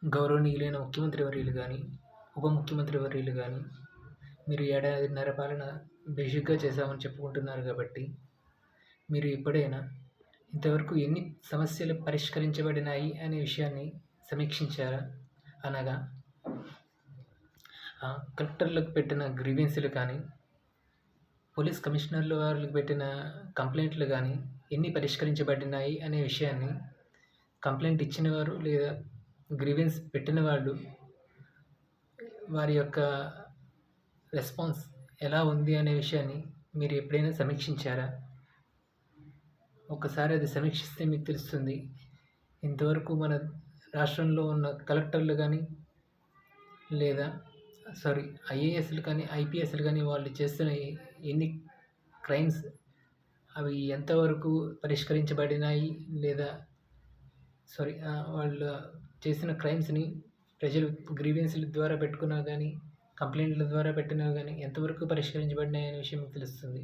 గౌరవనీయులైన ముఖ్యమంత్రి వర్యులు గానీ, ఉప ముఖ్యమంత్రి వర్యులు గానీ, మీరు ఏడాదిన్నర పాలన బేషుగ్గా చేశామని చెప్పుకుంటున్నారు గాబట్టి, మీరు ఎప్పుడైనా ఇంతవరకు ఎన్ని సమస్యలు పరిష్కరించబడినాయి అనే విషయాన్ని సమీక్షించారా? అనగా కలెక్టర్లకు పెట్టిన గ్రీవెన్స్‌లు కానీ, పోలీస్ కమిషనర్ల వారికి పెట్టిన కంప్లెయింట్లు గానీ, ఎన్ని పరిష్కరించబడినాయి అనే విషయాన్ని కంప్లెయింట్ ఇచ్చిన వారు లేదా గ్రీవెన్స్ పెట్టిన వాళ్ళు వారి యొక్క రెస్పాన్స్ ఎలా ఉంది అనే విషయాన్ని మీరు ఎప్పుడైనా సమీక్షించారా? ఒకసారి అది సమీక్షిస్తే మీకు తెలుస్తుంది. ఇంతవరకు మన రాష్ట్రంలో ఉన్న కలెక్టర్లు కానీ లేదా ఐఏఎస్‌లు కానీ, ఐపీఎస్‌లు కానీ వాళ్ళు చేస్తున్న ఎన్ని క్రైమ్స్ అవి ఎంతవరకు పరిష్కరించబడినాయి లేదా వాళ్ళు చేసిన క్రైమ్స్‌ని ప్రజలు గ్రీవెన్స్‌ల ద్వారా పెట్టుకున్నా గానీ, కంప్లెయింట్ల ద్వారా పెట్టినా గానీ ఎంతవరకు పరిష్కరించబడినాయి అనే విషయం మీకు తెలుస్తుంది.